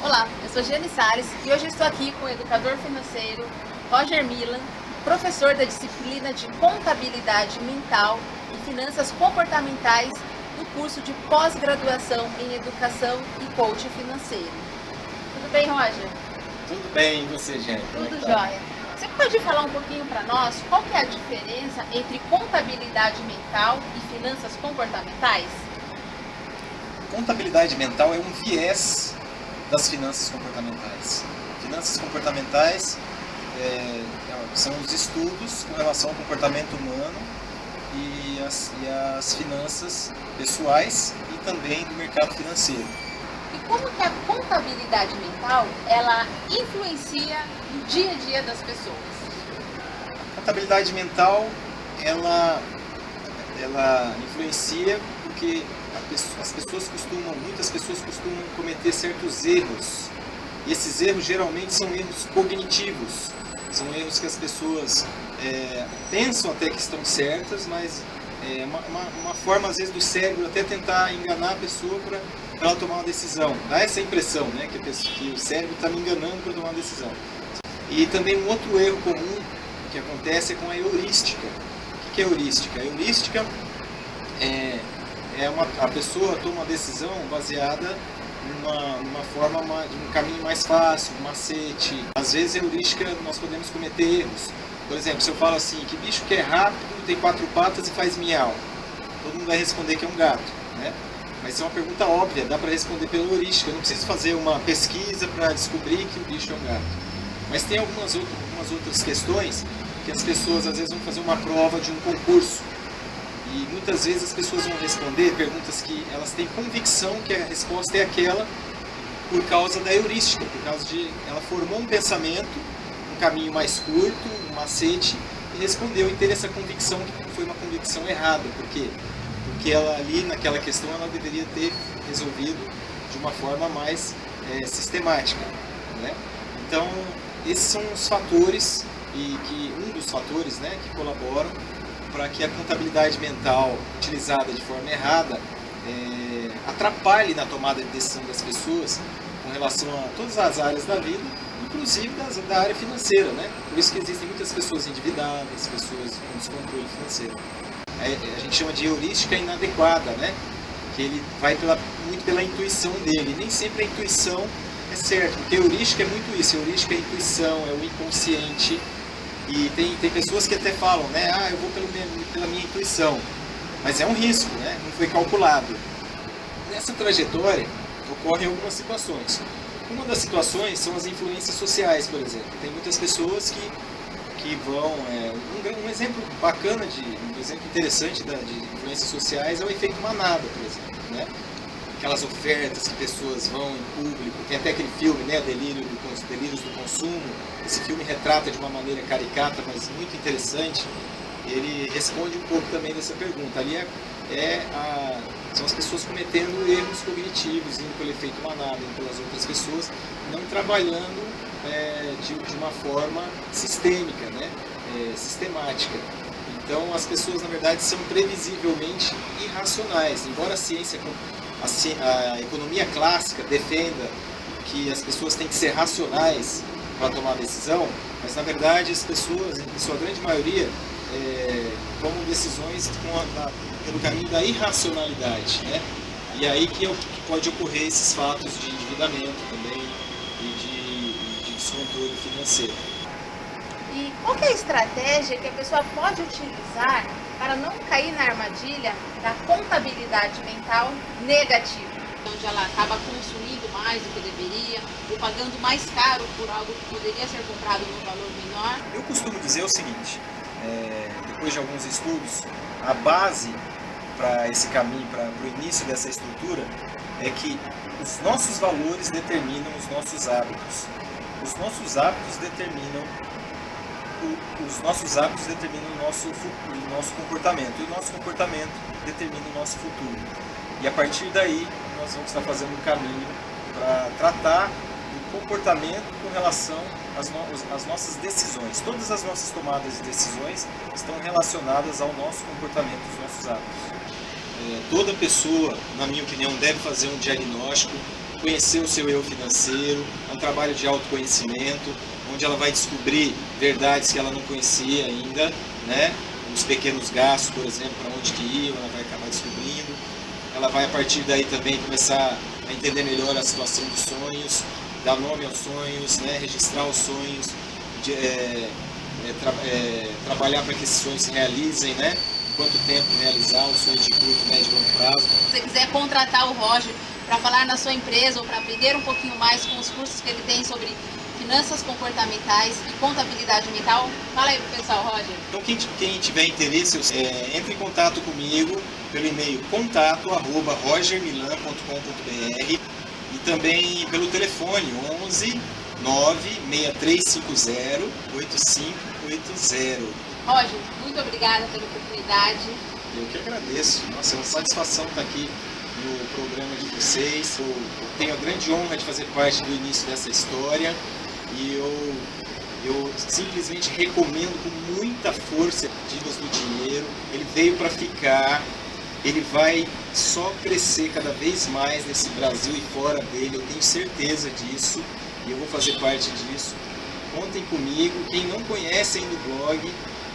Olá, eu sou Giane Salles e hoje estou aqui com o educador financeiro Roger Milan, professor da disciplina de Contabilidade Mental e Finanças Comportamentais do curso de pós-graduação em Educação e Coaching Financeiro. Tudo bem, Roger? Tudo bem, e você, Giane? Tudo jóia. Você pode falar um pouquinho para nós qual que é a diferença entre contabilidade mental e finanças comportamentais? Contabilidade mental é um viés das finanças comportamentais. Finanças comportamentais são os estudos com relação ao comportamento humano e as finanças pessoais e também do mercado financeiro. E como que a contabilidade mental, ela influencia no dia a dia das pessoas? A contabilidade mental, ela influencia porque muitas pessoas costumam cometer certos erros. E esses erros geralmente são erros cognitivos. São erros que as pessoas pensam até que estão certas, mas é uma forma às vezes do cérebro até tentar enganar a pessoa para ela tomar uma decisão. Dá essa impressão, né, que o cérebro está me enganando para tomar uma decisão. E também um outro erro comum que acontece é com a heurística. O que é heurística? A heurística a pessoa toma uma decisão baseada numa forma de um caminho mais fácil, um macete. Às vezes, heurística, nós podemos cometer erros. Por exemplo, se eu falo assim, que bicho que é rápido, tem 4 patas e faz miau, todo mundo vai responder que é um gato, né? Mas é uma pergunta óbvia, dá para responder pela heurística. Eu não preciso fazer uma pesquisa para descobrir que o bicho é um gato. Mas tem algumas outras questões que as pessoas às vezes vão fazer uma prova de um concurso. E muitas vezes as pessoas vão responder perguntas que elas têm convicção que a resposta é aquela por causa da heurística, por causa de ela formou um pensamento, um caminho mais curto, um macete, e respondeu e teve essa convicção que foi uma convicção errada. Por quê? Porque ela ali naquela questão ela deveria ter resolvido de uma forma mais sistemática, né? Então esses são os fatores um dos fatores, né, que colaboram para que a contabilidade mental utilizada de forma errada atrapalhe na tomada de decisão das pessoas com relação a todas as áreas da vida, inclusive da área financeira, né? Por isso que existem muitas pessoas endividadas, pessoas com descontrole financeiro. A gente chama de heurística inadequada, né? Que ele vai muito pela intuição dele. Nem sempre a intuição é certa, porque heurística é muito isso. Heurística é a intuição, é o inconsciente. E tem pessoas que até falam, né? Ah, eu vou pela minha intuição. Mas é um risco, né? Não foi calculado. Nessa trajetória, ocorrem algumas situações. Uma das situações são as influências sociais, por exemplo. Tem muitas pessoas que vão... um exemplo bacana, um exemplo interessante de influências sociais é o efeito manada, por exemplo, né? Aquelas ofertas que pessoas vão em público, tem até aquele filme, né, Delírios do Consumo. Esse filme retrata de uma maneira caricata, mas muito interessante. Ele responde um pouco também dessa pergunta. Ali são as pessoas cometendo erros cognitivos, indo pelo efeito manada, indo pelas outras pessoas, não trabalhando de uma forma sistêmica, né, sistemática. Então as pessoas, na verdade, são previsivelmente irracionais. Embora a economia clássica defenda que as pessoas têm que ser racionais para tomar decisão, mas na verdade as pessoas, em sua grande maioria, tomam decisões pelo caminho da irracionalidade, né? E aí que pode ocorrer esses fatos de endividamento também e de descontrole financeiro. E qual que é a estratégia que a pessoa pode utilizar para não cair na armadilha da contabilidade mental negativa? Onde ela acaba consumindo mais do que deveria, ou pagando mais caro por algo que poderia ser comprado num valor menor. Eu costumo dizer o seguinte, depois de alguns estudos, a base para esse caminho, para o início dessa estrutura, é que os nossos valores determinam os nossos hábitos. Os nossos hábitos determinam o nosso comportamento, e o nosso comportamento determina o nosso futuro. E a partir daí, nós vamos estar fazendo um caminho para tratar do comportamento com relação às nossas decisões. Todas as nossas tomadas de decisões estão relacionadas ao nosso comportamento, aos nossos hábitos. Toda pessoa, na minha opinião, deve fazer um diagnóstico conhecer o seu eu financeiro, é um trabalho de autoconhecimento, onde ela vai descobrir verdades que ela não conhecia ainda, né? Os pequenos gastos, por exemplo, para onde que iam, ela vai acabar descobrindo. Ela vai a partir daí também começar a entender melhor a situação dos sonhos, dar nome aos sonhos, né? Registrar os sonhos, trabalhar para que esses sonhos se realizem, né? Quanto tempo realizar os sonhos de curto, médio e longo prazo. Se você quiser contratar o Roger para falar na sua empresa ou para aprender um pouquinho mais com os cursos que ele tem sobre finanças comportamentais e contabilidade mental, fala aí pro pessoal, Roger. Então quem tiver interesse, entre em contato comigo pelo e-mail contato@rogermilan.com.br e também pelo telefone 11 96350 8580. Roger, muito obrigada pela oportunidade. Eu que agradeço. Nossa, é uma satisfação estar aqui no programa de vocês. Eu tenho a grande honra de fazer parte do início dessa história e eu simplesmente recomendo com muita força Divas do Dinheiro. Ele veio para ficar, ele vai só crescer cada vez mais nesse Brasil e fora dele, eu tenho certeza disso e eu vou fazer parte disso. Contem comigo. Quem não conhece ainda o blog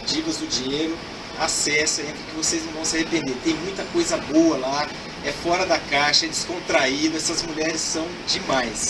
Divas do Dinheiro, acessa, entra que vocês não vão se arrepender. Tem muita coisa boa lá, é fora da caixa, é descontraído, essas mulheres são demais.